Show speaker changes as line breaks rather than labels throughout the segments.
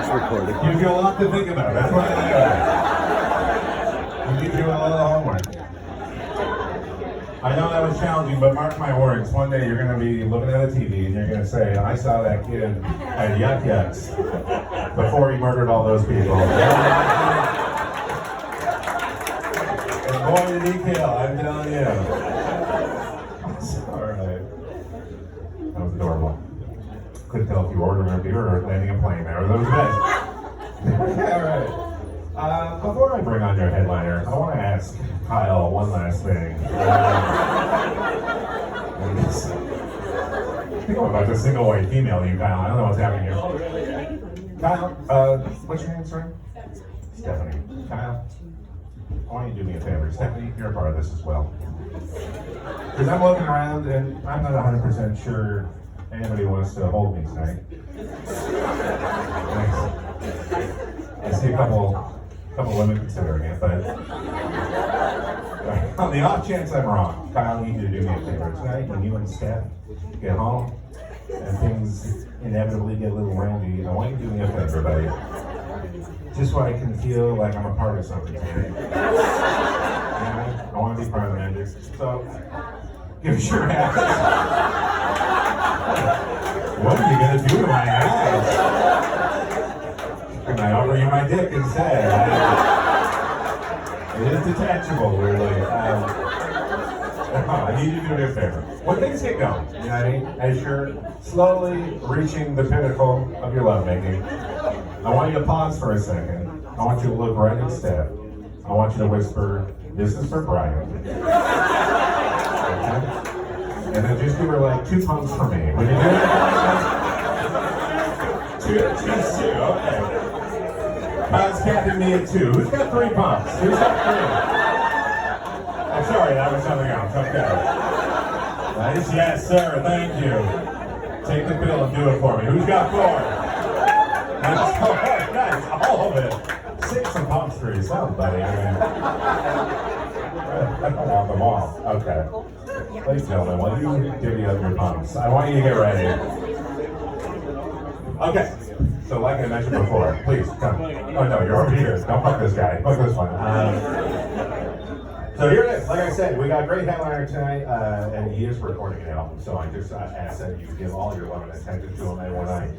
It's recording.
Gives you a lot to think about. That's what it gives you a little homework. I know that was challenging, but mark my words, one day you're going to be looking at a TV and you're going to say, I saw that kid at Yuck Yucks before he murdered all those people. And boy, did he kill, I'm telling you. All right. That was adorable. Couldn't tell if you were ordering a beer or landing a plane there. Those guys. All right. Before I bring on your headliner, I want to ask Kyle one last thing. I think I'm about to single white female you, Kyle. I don't know what's happening here. Kyle, what's your name, sir? Stephanie. Kyle, I want you to do me a favor. Stephanie, you're a part of this as well. Because I'm looking around and I'm not 100% sure anybody wants to hold me tonight. I see a couple women considering it, but on the off chance I'm wrong, Kyle, I need you to do me a favor. Tonight, when you and Steph get home and things inevitably get a little randy, I want you to do me a favor, buddy. Just so I can feel like I'm a part of something today. I want to be part of the magic. So, give us your hands. What are you going to do to my eyes? Can I offer you my dick instead? It is detachable, weirdly. I need you to do me a favor. When things get going, you know what I mean? As you're slowly reaching the pinnacle of your lovemaking, I want you to pause for a second. I want you to look right at Steph. I want you to whisper, "This is for Brian." Okay? And then just give her like 2 pumps for me. Would you do that? Just two, okay. Kyle's capping me at 2. Who's got 3 pumps? Who's got 3? I'm sorry, that was something else. Okay. Nice, yes, sir. Thank you. Take the pill and do it for me. Who's got 4? That's all right. Nice, all of it. 6 pumps for yourself, buddy. I mean, I don't want them all. Okay. Ladies and gentlemen, while you divvy up your pumps, I want you to get ready. Okay. So like I mentioned before, please come. Oh no, you're over here. Don't fuck this guy. Fuck this one. So here it is. Like I said, we got a great headliner tonight, and he is recording an album. So I just ask that you give all your love and attention to him. And when I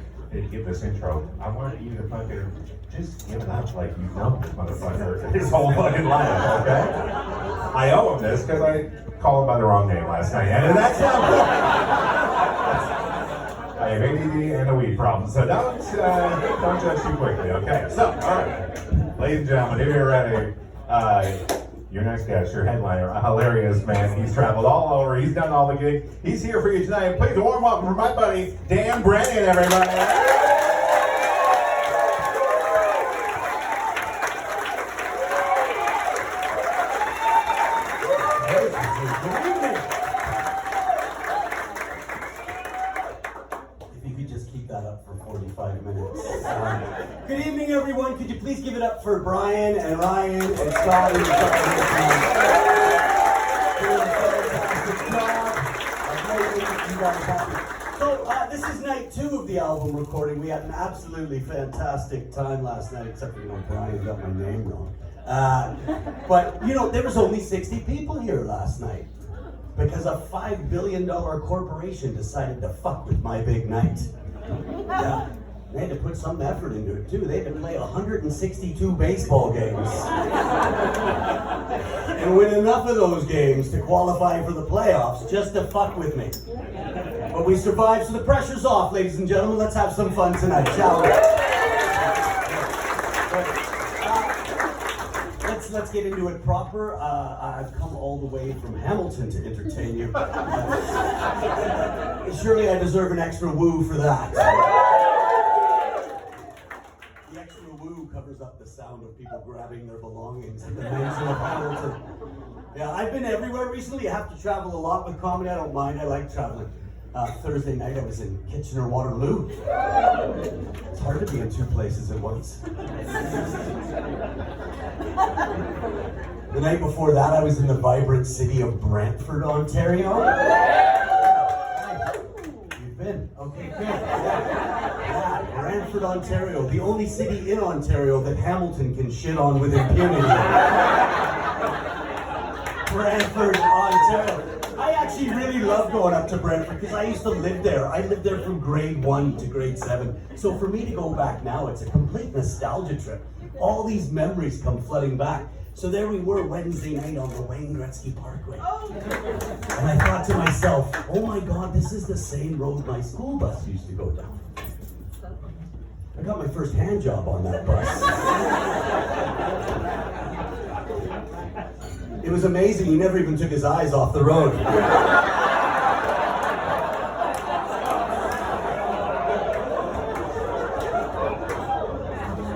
give this intro, I want you to fucking just give it up like you know this motherfucker his whole fucking life, okay? I owe him this because I called him by the wrong name last night, and that's not cool. I have ADD and a weed problem, so don't judge too quickly, okay? So, all right, ladies and gentlemen, if you're ready, your next guest, your headliner, a hilarious man. He's traveled all over. He's done all the gigs. He's here for you tonight. Please a warm welcome for my buddy, Dan Brennan, everybody.
Good evening, everyone. Could you please give it up for Brian and Ryan and Scott? So this is night 2 of the album recording. We had an absolutely fantastic time last night, except for, Brian got my name wrong. But, there was only 60 people here last night because a $5 billion corporation decided to fuck with my big night. Yeah. They had to put some effort into it, too. They had to play 162 baseball games. And win enough of those games to qualify for the playoffs just to fuck with me. But we survived, so the pressure's off, ladies and gentlemen. Let's have some fun tonight, shall we? Let's get into it proper. I've come all the way from Hamilton to entertain you. Surely I deserve an extra woo for that. The extra woo covers up the sound of people grabbing their belongings at the mansion of Hamilton. Yeah, I've been everywhere recently. I have to travel a lot with comedy. I don't mind. I like traveling. Thursday night I was in Kitchener-Waterloo. It's hard to be in 2 places at once. The night before that I was in the vibrant city of Brantford, Ontario. You've been? Okay, good. Yeah, Brantford. Brantford, Ontario, the only city in Ontario that Hamilton can shit on with impunity. Brantford, Ontario. I actually really love going up to Brantford because I used to live there. I lived there from grade 1 to grade 7. So for me to go back now, it's a complete nostalgia trip. All these memories come flooding back. So there we were Wednesday night on the Wayne Gretzky Parkway. And I thought to myself, oh my God, this is the same road my school bus used to go down. I got my first hand job on that bus. It was amazing, he never even took his eyes off the road.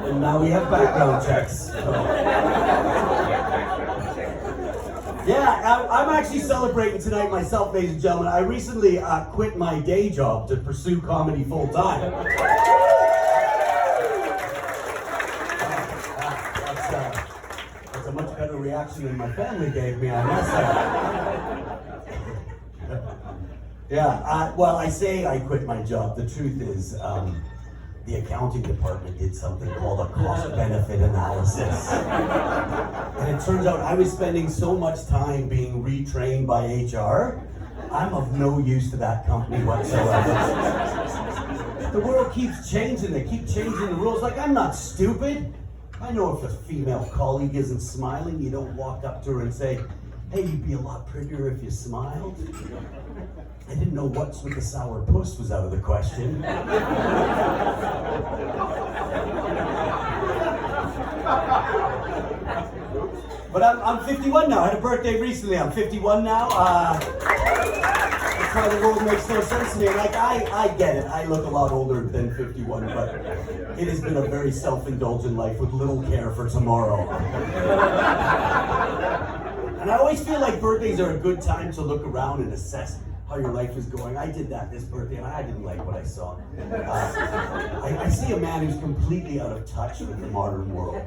And now we have background checks. Yeah, I'm actually celebrating tonight myself, ladies and gentlemen. I recently quit my day job to pursue comedy full time. That's a much better reaction than my family gave me, I must say. Yeah, well, I say I quit my job. The truth is, the accounting department did something called a cost-benefit analysis. And it turns out I was spending so much time being retrained by HR, I'm of no use to that company whatsoever. The world keeps changing, they keep changing the rules. Like, I'm not stupid. I know if a female colleague isn't smiling, you don't walk up to her and say, hey, you'd be a lot prettier if you smiled. I didn't know what's with the sour puss was out of the question. But I'm 51 now. I had a birthday recently. I'm 51 now. That's why the world makes no sense to me. Like, I get it. I look a lot older than 51, but it has been a very self-indulgent life with little care for tomorrow. And I always feel like birthdays are a good time to look around and assess how your life is going. I did that this birthday and I didn't like what I saw. I see a man who's completely out of touch with the modern world.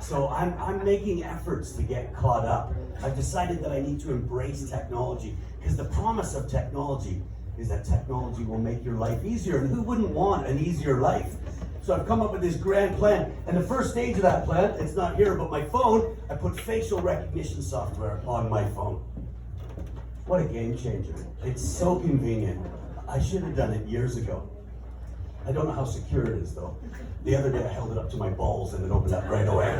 So I'm making efforts to get caught up. I've decided that I need to embrace technology because the promise of technology is that technology will make your life easier, and who wouldn't want an easier life? So I've come up with this grand plan, and the first stage of that plan, it's not here, but my phone, I put facial recognition software on my phone. What a game changer. It's so convenient. I should have done it years ago. I don't know how secure it is though. The other day I held it up to my balls and it opened up right away.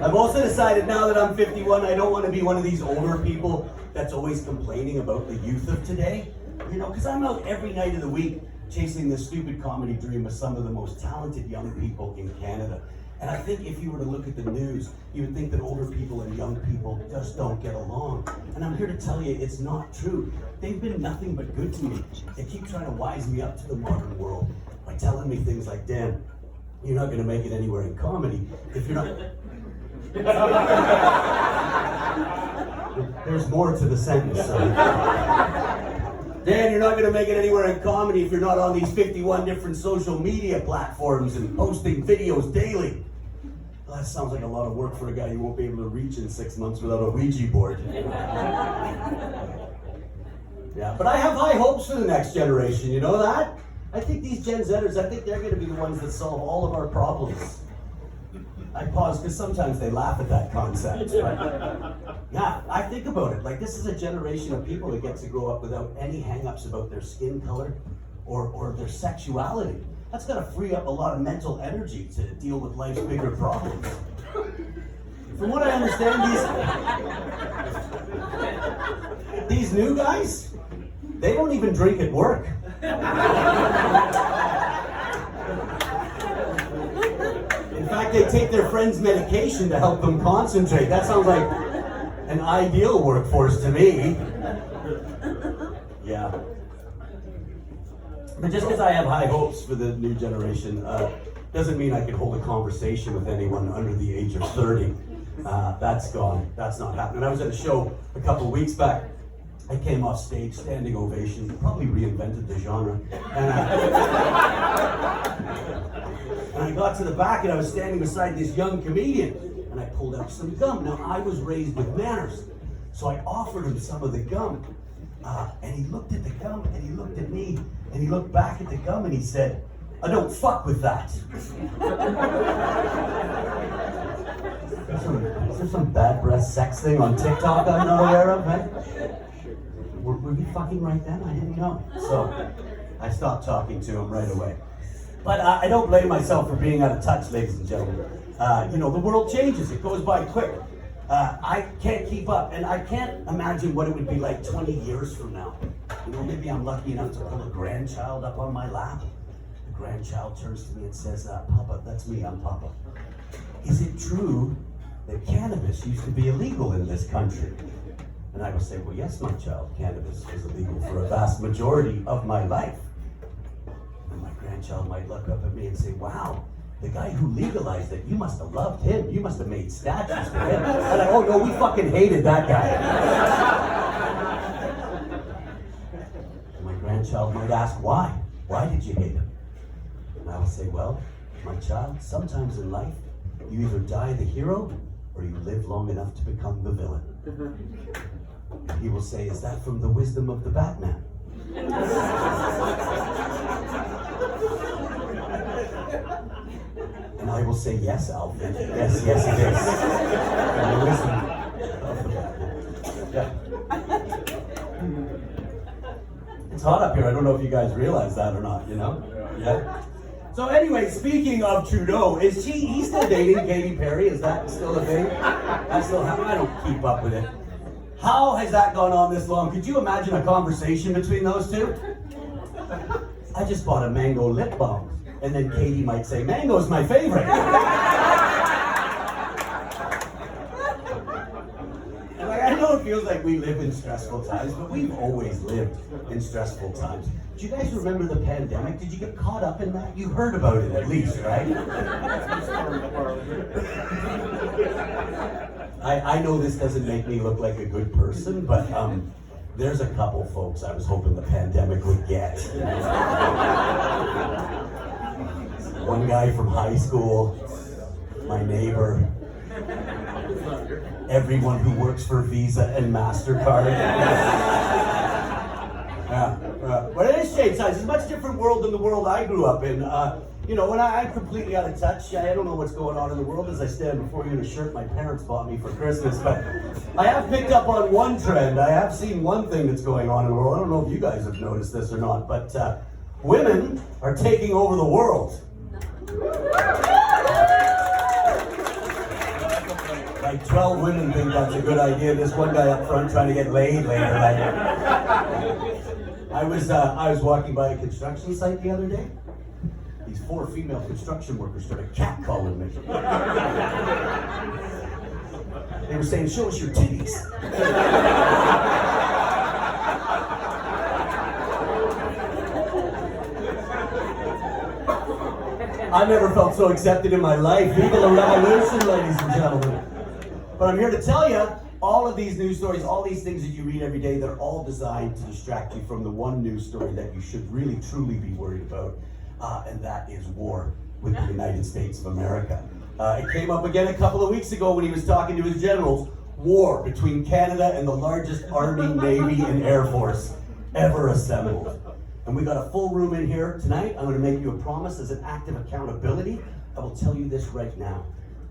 I've also decided now that I'm 51, I don't want to be one of these older people that's always complaining about the youth of today. You know, because I'm out every night of the week chasing this stupid comedy dream with some of the most talented young people in Canada. And I think if you were to look at the news, you would think that older people and young people just don't get along. And I'm here to tell you it's not true. They've been nothing but good to me. They keep trying to wise me up to the modern world by telling me things like, Dan, you're not going to make it anywhere in comedy if you're not... There's more to the sentence, son. Dan, you're not going to make it anywhere in comedy if you're not on these 51 different social media platforms and posting videos daily. Well, that sounds like a lot of work for a guy you won't be able to reach in 6 months without a Ouija board. Yeah, but I have high hopes for the next generation, you know that? I think these Gen Zers, I think they're going to be the ones that solve all of our problems. I pause because sometimes they laugh at that concept. But yeah, I think about it. Like, this is a generation of people that get to grow up without any hang-ups about their skin color or their sexuality. That's going to free up a lot of mental energy to deal with life's bigger problems. From what I understand, these new guys, they don't even drink at work. In fact, they take their friend's medication to help them concentrate. That sounds like an ideal workforce to me. Yeah. But just because I have high hopes for the new generation doesn't mean I can hold a conversation with anyone under the age of 30. That's gone. That's not happening. I was at a show a couple of weeks back. I came off stage, standing ovation, probably reinvented the genre. And I got to the back and I was standing beside this young comedian and I pulled out some gum. Now, I was raised with manners, so I offered him some of the gum. And he looked at the gum, and he looked at me, and he looked back at the gum, and he said, "I don't fuck with that." Is there some bad breath sex thing on TikTok I'm not aware of, man? Were we fucking right then? I didn't know. So I stopped talking to him right away. But I don't blame myself for being out of touch, ladies and gentlemen. The world changes. It goes by quick. I can't keep up, and I can't imagine what it would be like 20 years from now. Maybe I'm lucky enough to pull a grandchild up on my lap. The grandchild turns to me and says, "Papa, that's me, I'm Papa. Is it true that cannabis used to be illegal in this country?" And I would say, "Well, yes, my child, cannabis was illegal for a vast majority of my life." And my grandchild might look up at me and say, "Wow, the guy who legalized it, you must have loved him. You must have made statues for him." And "Oh no, we fucking hated that guy." And my grandchild might ask, "Why? Why did you hate him?" And I would say, "Well, my child, sometimes in life, you either die the hero or you live long enough to become the villain." He will say, "Is that from the wisdom of the Batman?" And I will say, "Yes, Alfred. Yes, it is. From the wisdom of the Batman." Yeah. It's hot up here. I don't know if you guys realize that or not, Yeah. So anyway, speaking of Trudeau, he's still dating Katy Perry? Is that still a thing? I don't keep up with it. How has that gone on this long? Could you imagine a conversation between those two? "I just bought a mango lip balm." And then Katy might say, "Mango's my favorite." I know it feels like we live in stressful times, but we've always lived in stressful times. Do you guys remember the pandemic? Did you get caught up in that? You heard about it at least, right? I know this doesn't make me look like a good person, but there's a couple folks I was hoping the pandemic would get. One guy from high school, my neighbor, everyone who works for Visa and MasterCard. But it is shaped size. It's a much different world than the world I grew up in. When I'm completely out of touch, I don't know what's going on in the world as I stand before you in a shirt my parents bought me for Christmas, but I have picked up on one trend. I have seen one thing that's going on in the world. I don't know if you guys have noticed this or not, but women are taking over the world. Like 12 women think that's a good idea. This one guy up front trying to get laid later. I was walking by a construction site the other day. These 4 female construction workers started catcalling me. They were saying, "Show us your titties." I never felt so accepted in my life. Viva la revolution, ladies and gentlemen. But I'm here to tell you, all of these news stories, all these things that you read every day, they're all designed to distract you from the one news story that you should really, truly be worried about, and that is war with the United States of America. It came up again a couple of weeks ago when he was talking to his generals. War between Canada and the largest Army, Navy, and Air Force ever assembled. And we got a full room in here tonight. I'm going to make you a promise as an act of accountability. I will tell you this right now.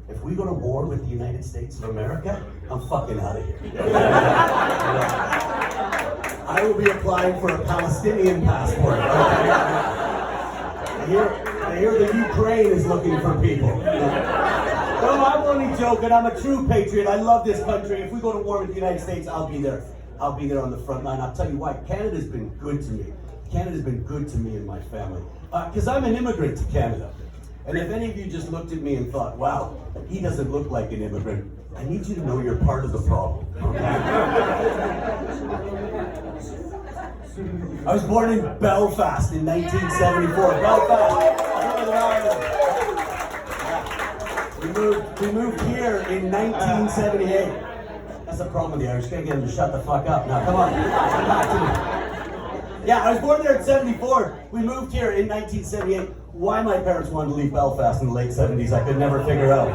If we go to war with the United States of America, I'm fucking out of here. I will be applying for a Palestinian passport. I hear the Ukraine is looking for people. No, I'm only joking. I'm a true patriot. I love this country. If we go to war with the United States, I'll be there. I'll be there on the front line. I'll tell you why. Canada's been good to me. Canada's been good to me and my family. Because I'm an immigrant to Canada. And if any of you just looked at me and thought, "Wow, he doesn't look like an immigrant," I need you to know you're part of the problem. Okay? I was born in Belfast in 1974. Belfast, Northern Ireland. We moved here in 1978. That's the problem with the Irish. Gotta get them to shut the fuck up. Now, come on. Come back to me. Yeah, I was born there in 74. We moved here in 1978. Why my parents wanted to leave Belfast in the late 70s, I could never figure out.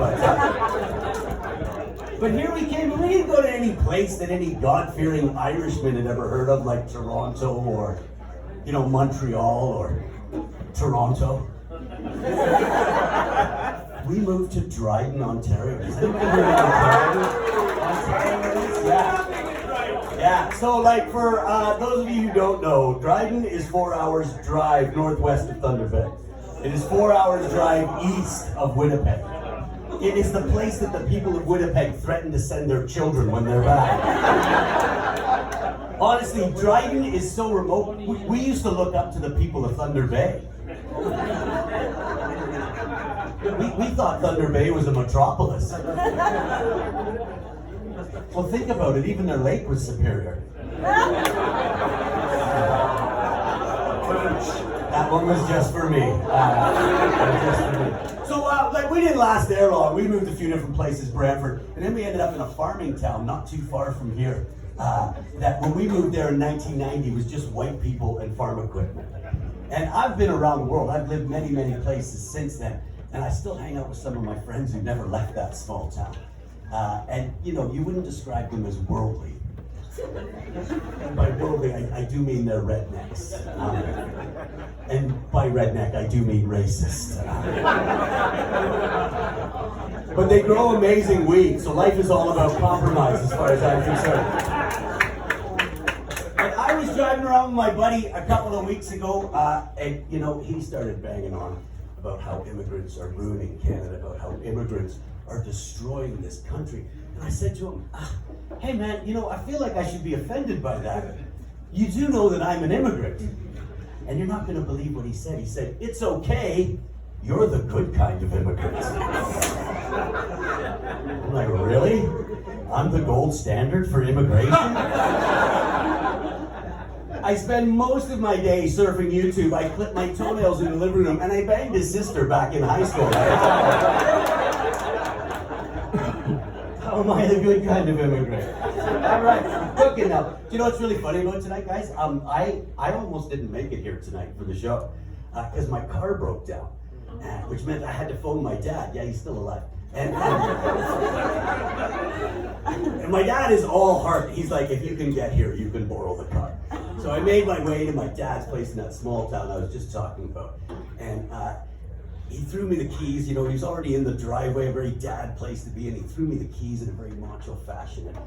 But here we came, and we didn't go to any place that any God-fearing Irishman had ever heard of, like Toronto or, Montreal or Toronto. We moved to Dryden, Ontario. Has anybody heard of Ontario? Yeah. So, for those of you who don't know, Dryden is 4 hours drive northwest of Thunder Bay. It is 4 hours drive east of Winnipeg. It is the place that the people of Winnipeg threaten to send their children when they're back. Honestly, Dryden is so remote. We used to look up to the people of Thunder Bay. We thought Thunder Bay was a metropolis. Well, think about it. Even their lake was superior. That one was just for me. So, we didn't last there long. We moved a few different places, Brantford, and then we ended up in a farming town not too far from here. That when we moved there in 1990 was just white people and farm equipment. And I've been around the world. I've lived many, many places since then. And I still hang out with some of my friends who never left that small town. And you wouldn't describe them as worldly. And by worldly, I do mean they're rednecks. And by redneck, I do mean racist. But they grow amazing weed, so life is all about compromise as far as I'm concerned. And I was driving around with my buddy a couple of weeks ago, and he started banging on about how immigrants are ruining Canada, about how immigrants are destroying this country. And I said to him, hey man, I feel like I should be offended by that. You do know that I'm an immigrant. And you're not going to believe what he said. He said, it's okay, you're the good kind of immigrant. I'm like, really? I'm the gold standard for immigration? I spend most of my day surfing YouTube. I clip my toenails in the living room, and I banged his sister back in high school. How am I the good kind of immigrant? All right, I'm cooking now. Do you know what's really funny about tonight, guys? I almost didn't make it here tonight for the show because my car broke down, which meant I had to phone my dad. Yeah, he's still alive. And my dad is all heart. He's like, if you can get here, you can borrow the car. So I made my way to my dad's place in that small town I was just talking about. And he threw me the keys. He was already in the driveway, a very dad place to be in. He threw me the keys in a very macho fashion. And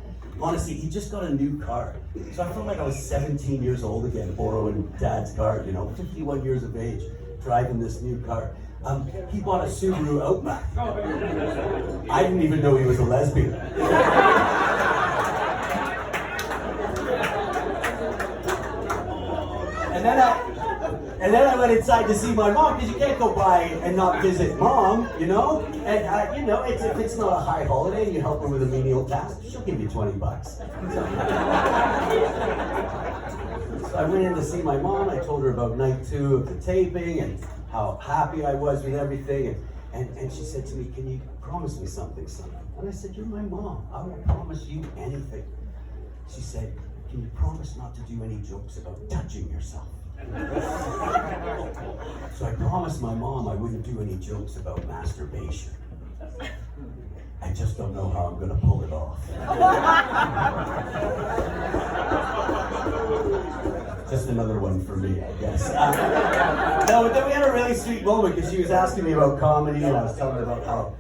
honestly, he just got a new car. So I felt like I was 17 years old again, borrowing dad's car, 51 years of age, driving this new car. He bought a Subaru Outback. I didn't even know he was a lesbian. And then I went inside to see my mom, because you can't go by and not visit mom, And, if it's not a high holiday and you help her with a menial task, she'll give you $20. So I went in to see my mom. I told her about night 2 of the taping and how happy I was with everything. And she said to me, can you promise me something, son? And I said, you're my mom. I will promise you anything. She said, can you promise not to do any jokes about touching yourself? So I promised my mom I wouldn't do any jokes about masturbation. I just don't know how I'm going to pull it off. Just another one for me, I guess. No, but then we had a really sweet moment because she was asking me about comedy, and I was telling her about how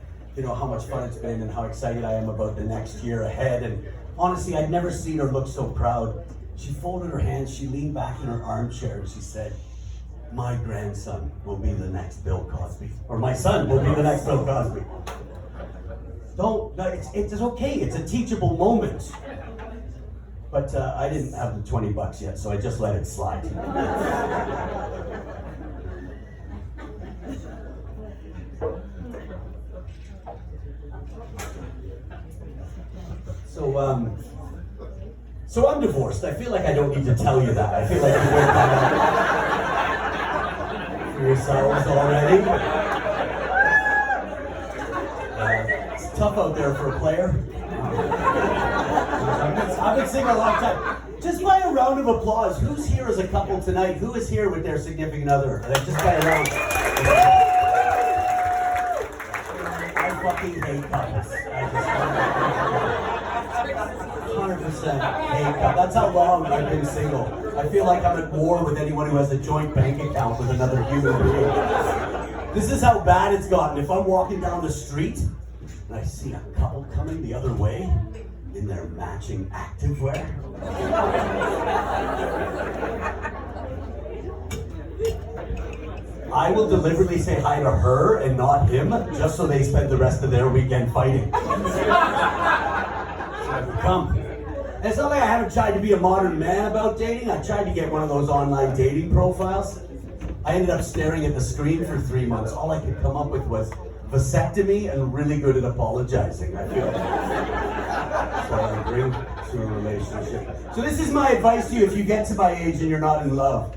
much fun it's been and how excited I am about the next year ahead. And honestly, I'd never seen her look so proud. She folded her hands, she leaned back in her armchair, and she said, my grandson will be the next Bill Cosby. Or my son will be the next Bill Cosby. It's okay, it's a teachable moment. But I didn't have the $20 yet, so I just let it slide. So I'm divorced. I feel like I don't need to tell you that. I feel like you worked that out for yourselves already. It's tough out there for a player. I've been singing a long time. Just by a round of applause, who's here as a couple tonight? Who is here with their significant other? Just by a round. fucking hate couples. I just 100% hate couples. That's how long I've been single. I feel like I'm at war with anyone who has a joint bank account with another human being. This is how bad it's gotten. If I'm walking down the street and I see a couple coming the other way in their matching activewear, I will deliberately say hi to her and not him, just so they spend the rest of their weekend fighting. Come. And it's not like I haven't tried to be a modern man about dating. I tried to get one of those online dating profiles. I ended up staring at the screen for 3 months. All I could come up with was vasectomy and really good at apologizing, I feel. That's what I bring to a relationship. So this is my advice to you if you get to my age and you're not in love.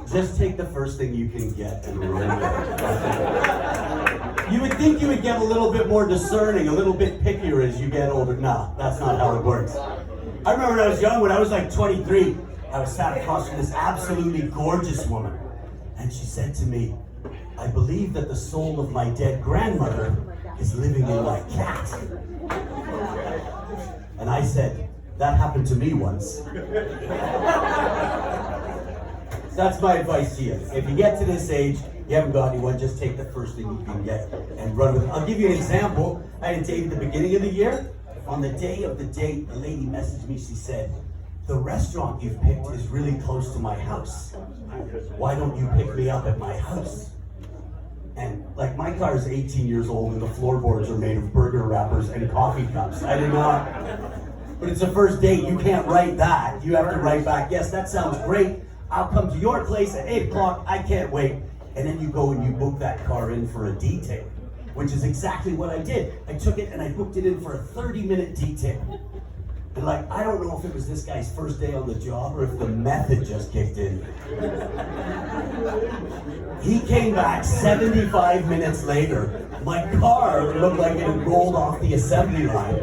Just take the first thing you can get and run with it. You would think you would get a little bit more discerning, a little bit pickier as you get older. No, that's not how it works. I remember when I was young, when I was like 23, I was sat across from this absolutely gorgeous woman. And she said to me, "I believe that the soul of my dead grandmother is living in my cat." And I said, "That happened to me once." That's my advice to you. If you get to this age, you haven't got anyone, just take the first thing you can get and run with it. I'll give you an example. I had a date at the beginning of the year. On the day of the date, the lady messaged me, she said, "The restaurant you've picked is really close to my house. Why don't you pick me up at my house?" And like, my car is 18 years old and the floorboards are made of burger wrappers and coffee cups. I did not. But it's a first date, you can't write that. You have to write back, "Yes, that sounds great. I'll come to your place at 8 o'clock, I can't wait." And then you go and you book that car in for a detail, which is exactly what I did. I took it and I booked it in for a 30-minute detail. And like, I don't know if it was this guy's first day on the job or if the meth had just kicked in. He came back 75 minutes later. My car looked like it had rolled off the assembly line.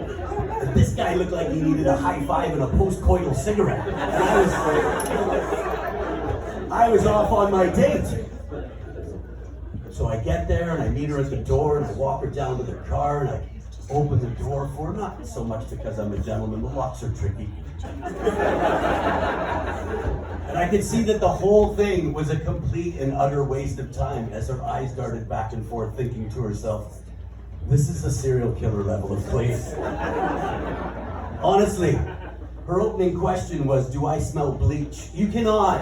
And this guy looked like he needed a high five and a post-coital cigarette. And I was off on my date. So I get there and I meet her at the door and I walk her down to the car and I open the door for her, not so much because I'm a gentleman, the locks are tricky. And I could see that the whole thing was a complete and utter waste of time as her eyes darted back and forth thinking to herself, "This is a serial killer level of place." Honestly, her opening question was, "Do I smell bleach?" You cannot.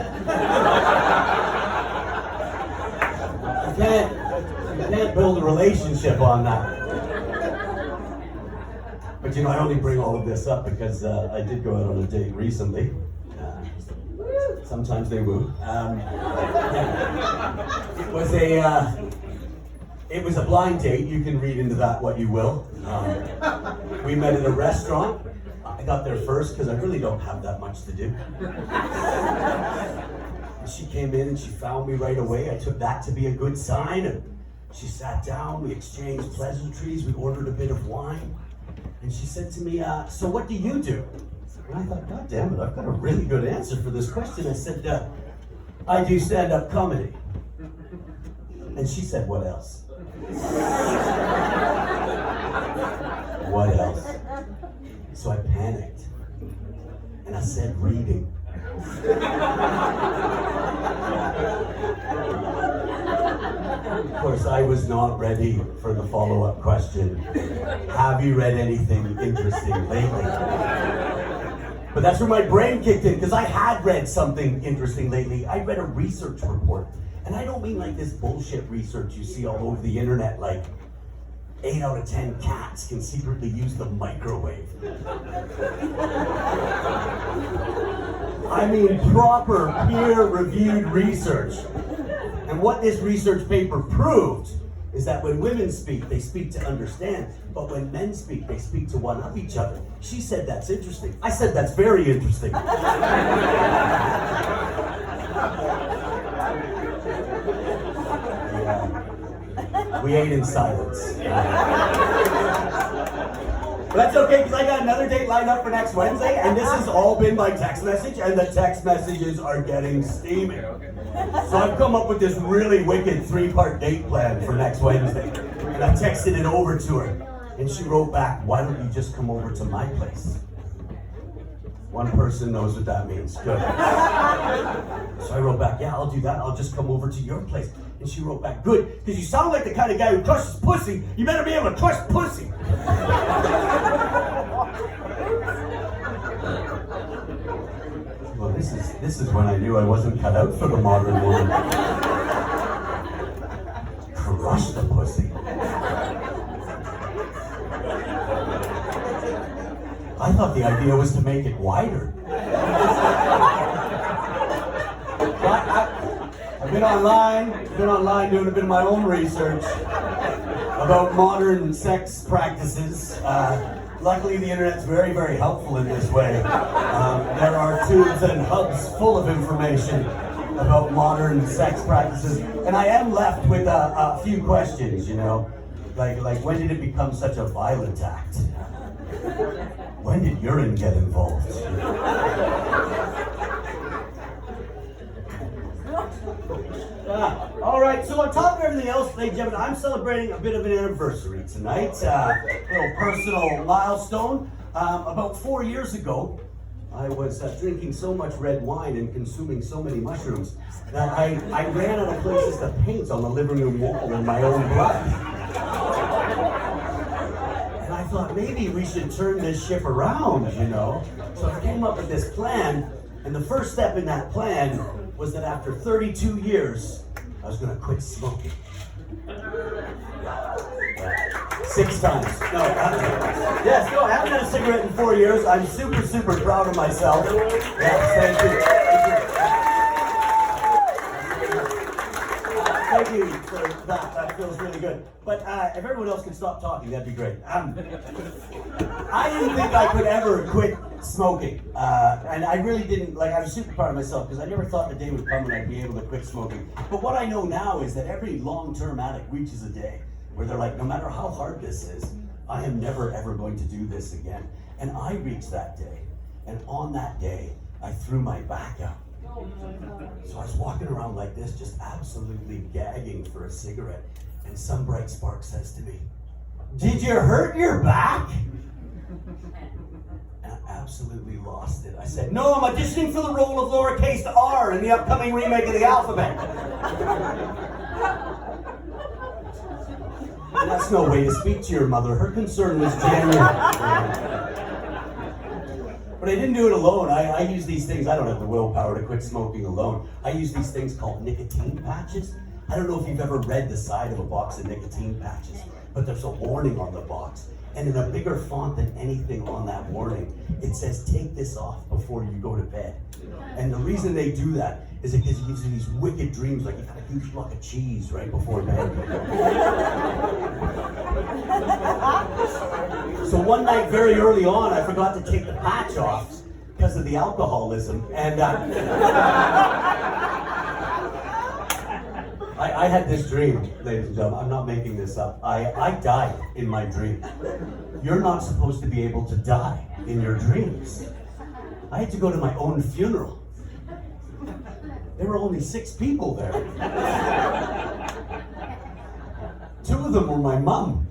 You can't build a relationship on that. But you know, I only bring all of this up because I did go out on a date recently. Sometimes they woo. It was a blind date. You can read into that what you will. We met at a restaurant. I got there first because I really don't have that much to do. She came in and she found me right away. I took that to be a good sign. And she sat down, we exchanged pleasantries, we ordered a bit of wine. And she said to me, "So what do you do?" And I thought, God damn it, I've got a really good answer for this question. I said, "I do stand-up comedy." And she said, "What else?" What else? So I panicked. And I said, "Reading." Of course, I was not ready for the follow-up question. Have you read anything interesting lately? But that's where my brain kicked in, because I had read something interesting lately. I read a research report. And I don't mean like this bullshit research you see all over the internet, like 8 out of 10 cats can secretly use the microwave. I mean proper peer-reviewed research. And what this research paper proved is that when women speak, they speak to understand. But when men speak, they speak to one-up each other. She said that's interesting. I said that's very interesting. Yeah. We ate in silence. But that's okay, because I got another date lined up for next Wednesday, and this has all been by text message, and the text messages are getting steamy. So I've come up with this really wicked 3-part date plan for next Wednesday. And And I texted it over to her, and she wrote back, "Why don't you just come over to my place?" One person knows what that means. Good. So I wrote back, "Yeah, I'll do that. I'll just come over to your place." And she wrote back, "Good, because you sound like the kind of guy who crushes pussy. You better be able to crush pussy." Well, this is when I knew I wasn't cut out for the modern woman. Crush the pussy. I thought the idea was to make it wider. I've been online doing a bit of my own research about modern sex practices. Luckily, the internet's very, very helpful in this way. There are tubes and hubs full of information about modern sex practices, and I am left with a few questions. Like when did it become such a violent act? When did urine get involved? All right, so on top of everything else, ladies and gentlemen, I'm celebrating a bit of an anniversary tonight. A little personal milestone. About 4 years ago, I was drinking so much red wine and consuming so many mushrooms that I ran out of places to paint on the living room wall in my own blood. And I thought maybe we should turn this ship around, So I came up with this plan, and the first step in that plan was that after 32 years, I was going to quit smoking. 6 times. No, yes, no, I haven't had a cigarette in 4 years. I'm super, super proud of myself. Yes, thank you. Thank you for that. That feels really good. But if everyone else could stop talking, that'd be great. I didn't think I could ever quit smoking. And I really didn't, I was super proud of myself because I never thought the day would come when I'd be able to quit smoking. But what I know now is that every long-term addict reaches a day where they're like, no matter how hard this is, I am never ever going to do this again. And I reached that day. And on that day, I threw my back out. So I was walking around like this, just absolutely gagging for a cigarette. And some bright spark says to me, "Did you hurt your back?" And I absolutely lost it. I said, "No, I'm auditioning for the role of lowercase r in the upcoming remake of the alphabet." And that's no way to speak to your mother. Her concern was genuine. But I didn't do it alone. I use these things. I don't have the willpower to quit smoking alone. I use these things called nicotine patches. I don't know if you've ever read the side of a box of nicotine patches, but there's a warning on the box. And in a bigger font than anything on that warning, it says, "Take this off before you go to bed." And the reason they do that is because it gives you these wicked dreams, like you got a huge block of cheese right before bed. So one night very early on, I forgot to take the patch off because of the alcoholism. And I had this dream, ladies and gentlemen. I'm not making this up. I died in my dream. You're not supposed to be able to die in your dreams. I had to go to my own funeral. There were only 6 people there. 2 of them were my mom.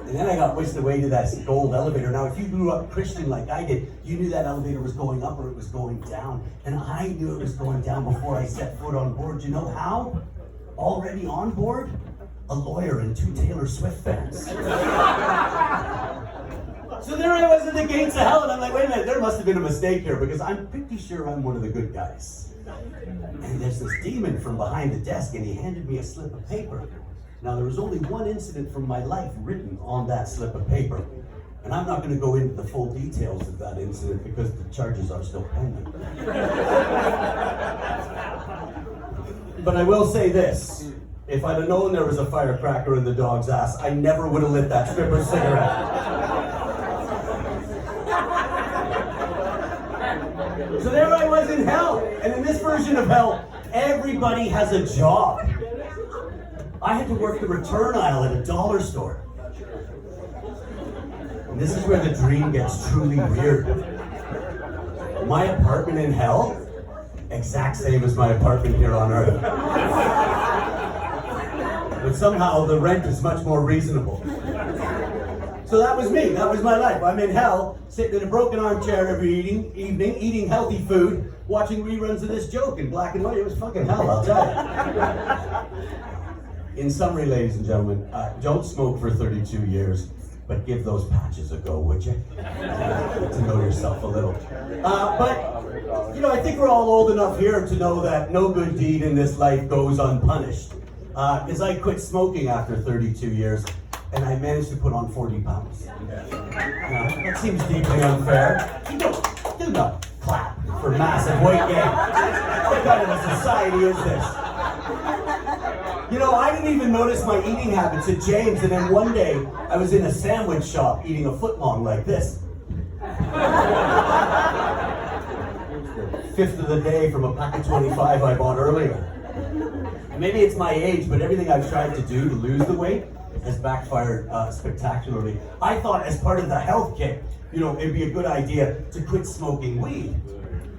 And then I got whisked away to that gold elevator. Now, if you grew up Christian like I did, you knew that elevator was going up or it was going down. And I knew it was going down before I set foot on board. You know how? Already on board? A lawyer and 2 Taylor Swift fans. So there I was at the gates of hell, and I'm like, wait a minute, there must have been a mistake here, because I'm pretty sure I'm one of the good guys. And there's this demon from behind the desk, and he handed me a slip of paper. Now, there was only one incident from my life written on that slip of paper. And I'm not going to go into the full details of that incident, because the charges are still pending. But I will say this. If I'd have known there was a firecracker in the dog's ass, I never would have lit that stripper's cigarette. So there I was in hell. And in this version of hell, everybody has a job. I had to work the return aisle at a dollar store. And this is where the dream gets truly weird. My apartment in hell, exact same as my apartment here on earth. but somehow the rent is much more reasonable. So that was me. That was my life. I'm in hell, sitting in a broken armchair every evening, eating healthy food, watching reruns of this joke in black and white. It was fucking hell, I'll tell you. In summary, ladies and gentlemen, don't smoke for 32 years, but give those patches a go, would you? Get to know yourself a little. But, you know, I think we're all old enough here to know that no good deed in this life goes unpunished. Because I quit smoking after 32 years, and I managed to put on 40 pounds. Now, that seems deeply unfair. Do not clap for massive weight gain. What kind of a society is this? You know, I didn't even notice my eating habits at James, and then one day I was in a sandwich shop eating a footlong like this. Fifth of the day from a pack of 25 I bought earlier. Maybe it's my age, but everything I've tried to do to lose the weight has backfired spectacularly. I thought as part of the health kick, you know, it'd be a good idea to quit smoking weed.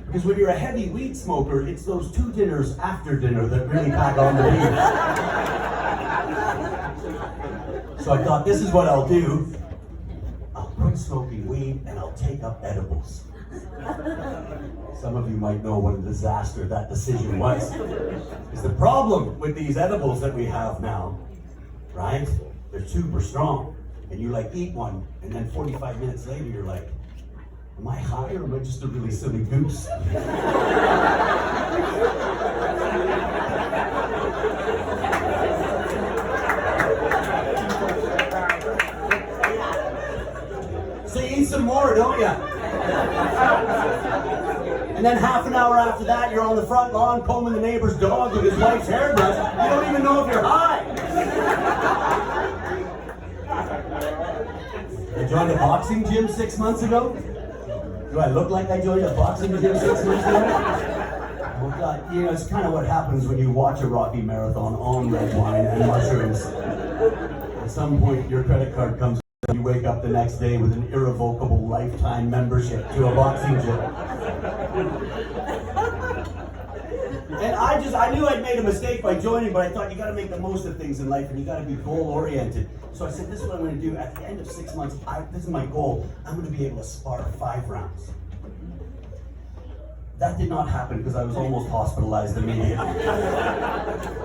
Because when you're a heavy weed smoker, it's those 2 dinners after dinner that really pack on the weed. So I thought, this is what I'll do. I'll quit smoking weed and I'll take up edibles. Some of you might know what a disaster that decision was. Because the problem with these edibles that we have now, right? They're super strong. And you like eat one, and then 45 minutes later you're like, am I high or am I just a really silly goose? So you eat some more, don't you? And then half an hour after that, you're on the front lawn combing the neighbor's dog with his wife's hairbrush. You don't even know if you're high. I joined a boxing gym 6 months ago. Do I look like I joined a boxing gym 6 months ago? Oh God, you know, it's kind of what happens when you watch a Rocky Marathon on red wine and mushrooms. At some point, your credit card comes and you wake up the next day with an irrevocable lifetime membership to a boxing gym. And I knew I'd made a mistake by joining, but I thought you gotta make the most of things in life and you gotta be goal-oriented. So I said, this is what I'm gonna do. At the end of 6 months, this is my goal. I'm gonna be able to spar 5 rounds. That did not happen because I was almost hospitalized immediately.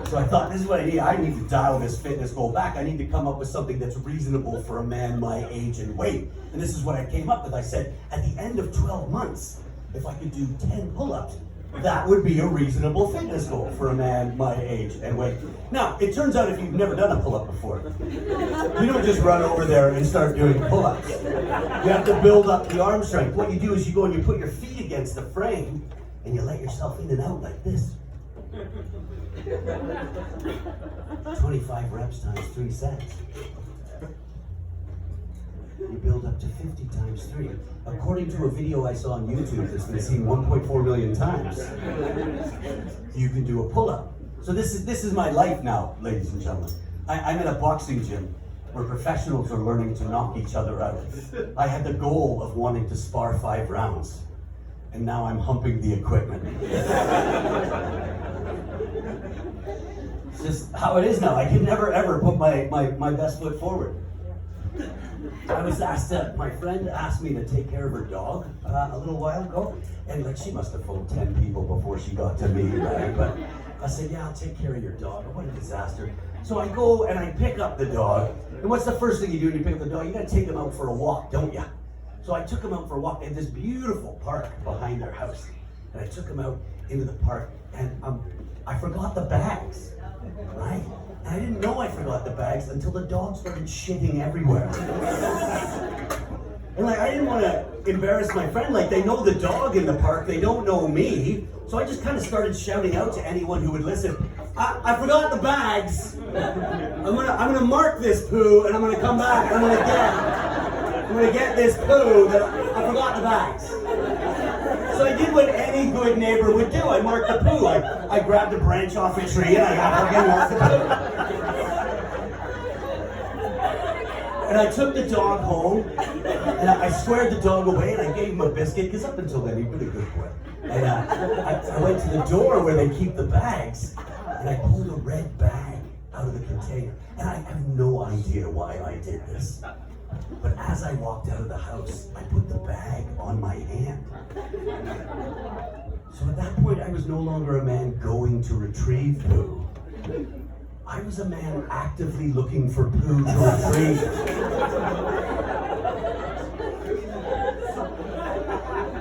So I thought, this is what I need. I need to dial this fitness goal back. I need to come up with something that's reasonable for a man my age and weight. And this is what I came up with. I said, at the end of 12 months, if I could do 10 pull-ups, that would be a reasonable fitness goal for a man my age and weight. Now, it turns out if you've never done a pull-up before, you don't just run over there and start doing pull-ups. You have to build up the arm strength. What you do is you go and you put your feet against the frame and you let yourself in and out like this. 25 reps times 3 sets. You build up to 50 times 3. According to a video I saw on YouTube that's been seen 1.4 million times, you can do a pull-up. So this is my life now, ladies and gentlemen. I'm in a boxing gym where professionals are learning to knock each other out. I had the goal of wanting to spar 5 rounds, and now I'm humping the equipment. It's just how it is now. I can never ever put my best foot forward. I was asked, my friend asked me to take care of her dog a little while ago, and like she must have phoned 10 people before she got to me, right? But I said, yeah, I'll take care of your dog. What a disaster. So I go and I pick up the dog, and what's the first thing you do when you pick up the dog? You gotta take him out for a walk, don't you? So I took him out for a walk in this beautiful park behind their house, and I took him out into the park, and I forgot the bags, right? And I didn't know I forgot the bags until the dog started shitting everywhere. And like, I didn't want to embarrass my friend. Like, they know the dog in the park, they don't know me. So I just kind of started shouting out to anyone who would listen. I forgot the bags. I'm gonna mark this poo, and I'm gonna come back. And I'm gonna get this poo that I forgot the bags. So I did what any good neighbor would do. I marked the poo. I grabbed a branch off a tree and I fucking marked the poo. And I took the dog home and I squared the dog away and I gave him a biscuit because up until then he'd been a good boy. And I went to the door where they keep the bags and I pulled a red bag out of the container. And I have no idea why I did this. But as I walked out of the house, I put the bag on my hand. So at that point, I was no longer a man going to retrieve poo. I was a man actively looking for poo to retrieve.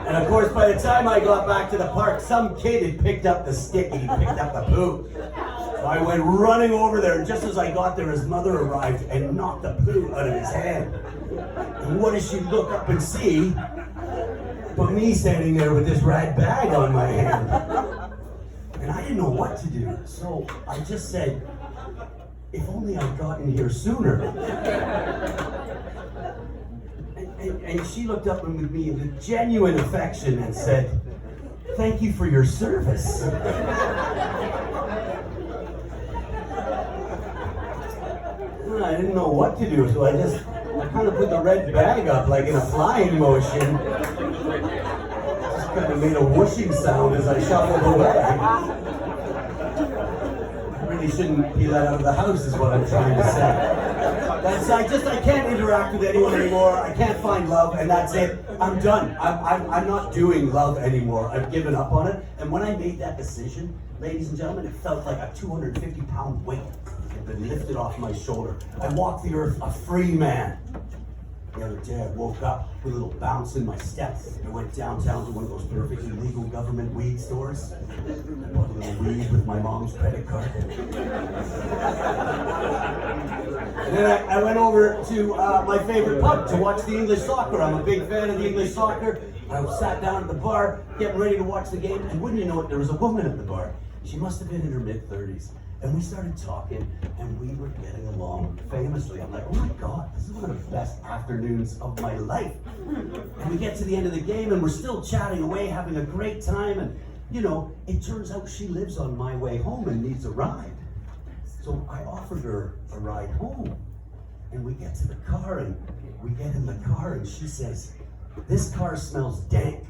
And of course, by the time I got back to the park, some kid had picked up the stick and he picked up the poo. So I went running over there, and just as I got there, his mother arrived and knocked the poo out of his hand. And what does she look up and see but me standing there with this red bag on my hand? And I didn't know what to do, so I just said, if only I'd gotten here sooner. And she looked up with me with genuine affection and said, thank you for your service. I didn't know what to do, so I kind of put the red bag up like in a flying motion. Just kind of made a whooshing sound as I shuffled away. I really shouldn't be let out of the house is what I'm trying to say. I can't interact with anyone anymore. I can't find love, and that's it. I'm done. I'm not doing love anymore. I've given up on it. And when I made that decision, ladies and gentlemen, it felt like a 250-pound weight had been lifted off my shoulder. I walked the earth a free man. The other day I woke up with a little bounce in my steps. I went downtown to one of those perfectly legal government weed stores. I bought a little weed with my mom's credit card. And then I went over to my favorite pub to watch the English soccer. I'm a big fan of the English soccer. I sat down at the bar, getting ready to watch the game, and wouldn't you know it, there was a woman at the bar. She must have been in her mid-30s. And we started talking, and we were getting along famously. I'm like, oh my God, this is one of the best afternoons of my life. And we get to the end of the game, and we're still chatting away, having a great time. And, you know, it turns out she lives on my way home and needs a ride. So I offered her a ride home. And we get to the car, and we get in the car, and she says, this car smells dank.